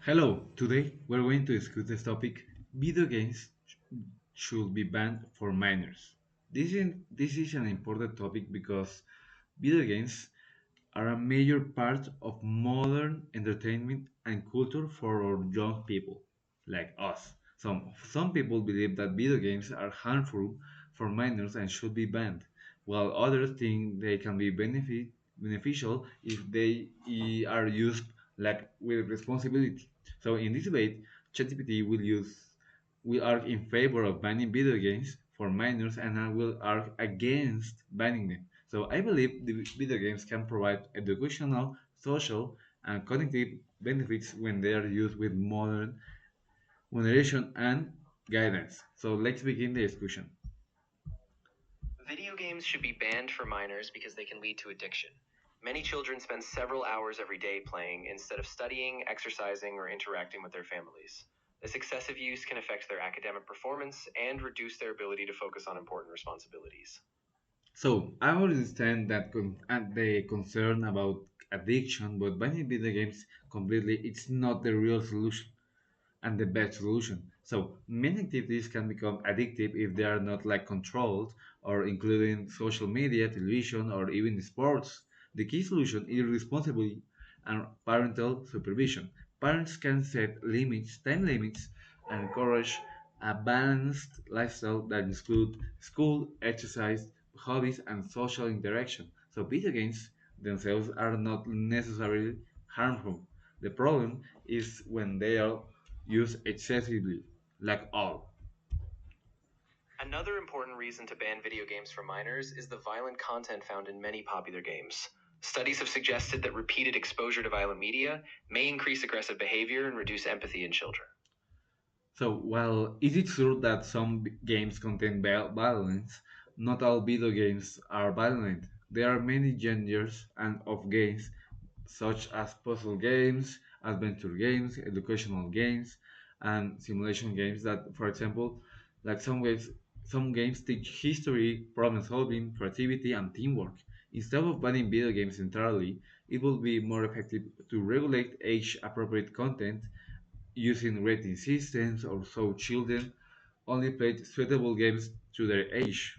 Hello, today we're going to discuss this topic video games should be banned for minors. This is an important topic because video games are a major part of modern entertainment and culture for our young people, like us. Some people believe that video games are harmful for minors and should be banned, while others think they can be beneficial if they are used like with responsibility. So in this debate, ChatGPT will argue in favor of banning video games for minors, and I will argue against banning them. So I believe the video games can provide educational, social, and cognitive benefits when they are used with modern moderation and guidance. So let's begin the discussion. Video games should be banned for minors because they can lead to addiction. Many children spend several hours every day playing instead of studying, exercising, or interacting with their families. This excessive use can affect their academic performance and reduce their ability to focus on important responsibilities. So I understand that the concern about addiction, but banning video games completely it's not the real solution and the best solution. So many activities can become addictive if they are not like controlled or including social media, television, or even sports. The key solution is responsibility and parental supervision. Parents can set limits, time limits, and encourage a balanced lifestyle that include school, exercise, hobbies, and social interaction. So video games themselves are not necessarily harmful. The problem is when they are used excessively, like all. Another important reason to ban video games for minors is the violent content found in many popular games. Studies have suggested that repeated exposure to violent media may increase aggressive behavior and reduce empathy in children. So, while it is true that some games contain violence, not all video games are violent. There are many genres and of games, such as puzzle games, adventure games, educational games, and simulation games that, for example, like some games teach history, problem solving, creativity, and teamwork. Instead of banning video games entirely, it will be more effective to regulate age-appropriate content using rating systems or so children only play suitable games to their age.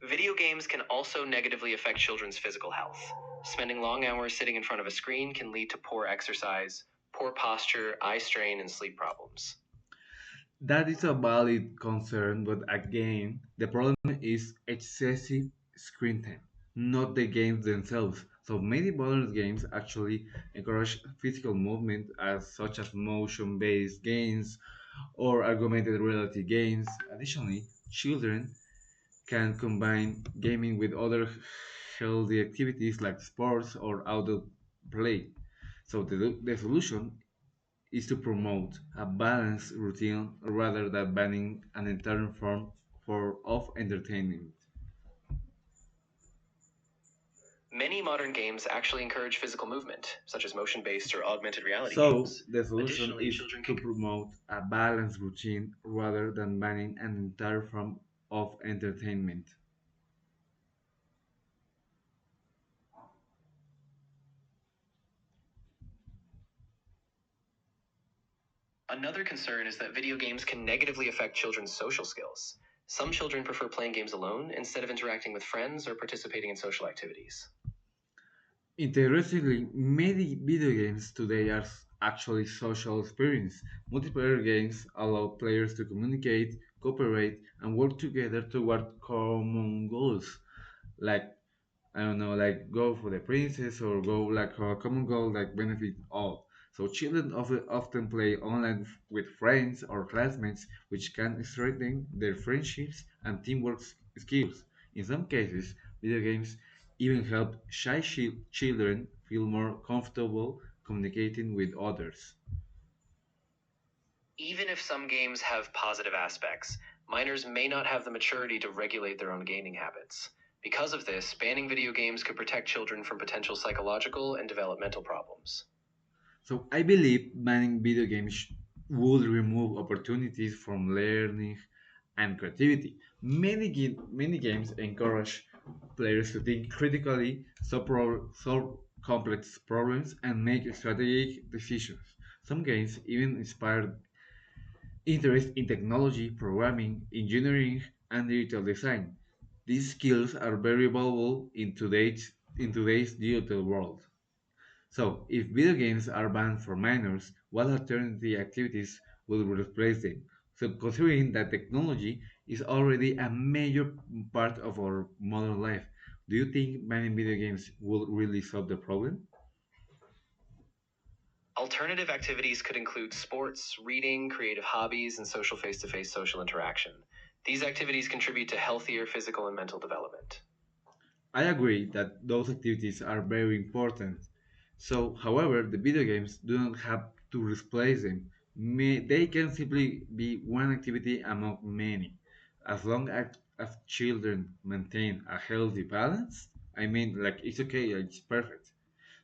Video games can also negatively affect children's physical health. Spending long hours sitting in front of a screen can lead to poor exercise, poor posture, eye strain, and sleep problems. That is a valid concern, but again, the problem is excessive screen time, not the games themselves. So many modern games actually encourage physical movement as such as motion-based games or augmented reality games. Additionally, children can combine gaming with other healthy activities like sports or outdoor play. So the solution is to promote a balanced routine rather than banning an entire form of entertainment. Many modern games actually encourage physical movement, such as motion based or augmented reality So games. the solution Additionally, is children to can. promote a balanced routine rather than banning an entire form of entertainment. Another concern is that video games can negatively affect children's social skills. Some children prefer playing games alone instead of interacting with friends or participating in social activities. Interestingly, many video games today are actually social experience. Multiplayer games allow players to communicate, cooperate, and work together toward common goals. Like I don't know, like go for the princess or go like a common goal like benefit all. So children often play online with friends or classmates, which can strengthen their friendships and teamwork skills. In some cases, video games even help children feel more comfortable communicating with others. Even if some games have positive aspects, minors may not have the maturity to regulate their own gaming habits. Because of this, banning video games could protect children from potential psychological and developmental problems. So I believe banning video games would remove opportunities from learning and creativity. Many games encourage players to think critically, solve complex problems and make strategic decisions. Some games even inspire interest in technology, programming, engineering, and digital design. These skills are very valuable in today's digital world. So, if video games are banned for minors, what alternative activities will replace them? So, considering that technology is already a major part of our modern life, do you think banning video games will really solve the problem? Alternative activities could include sports, reading, creative hobbies, and social face to face social interaction. These activities contribute to healthier physical and mental development. I agree that those activities are very important. So, however, the video games do not have to replace them. They can simply be one activity among many. As long as children maintain a healthy balance, I mean, like, it's okay, it's perfect.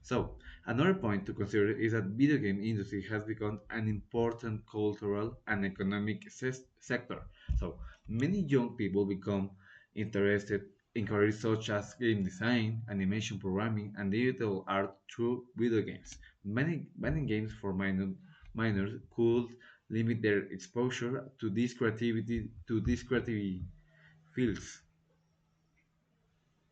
So, another point to consider is that video game industry has become an important cultural and economic sector. So, many young people become interested in careers such as game design, animation programming, and digital art through video games. Many banning games for minors could limit their exposure to these creativity fields.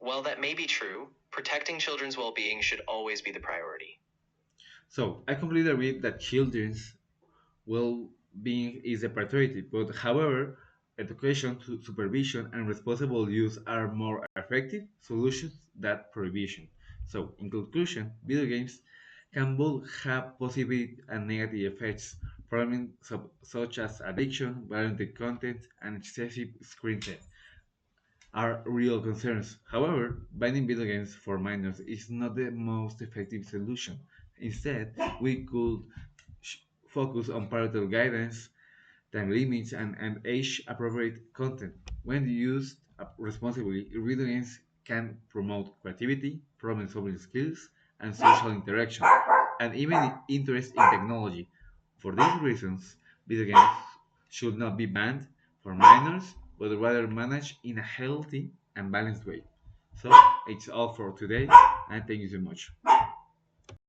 While that may be true, protecting children's well being should always be the priority. So I completely agree that children's well-being is a priority, but however, education, supervision, and responsible use are more effective solutions than prohibition. So, in conclusion, video games can both have positive and negative effects. Problems such as addiction, violent content, and excessive screen time are real concerns. However, banning video games for minors is not the most effective solution. Instead, we could focus on parental guidance, time limits, and age-appropriate content. When used responsibly, video games can promote creativity, problem-solving skills, and social interaction, and even interest in technology. For these reasons, video games should not be banned for minors, but rather managed in a healthy and balanced way. So, it's all for today, and thank you so much.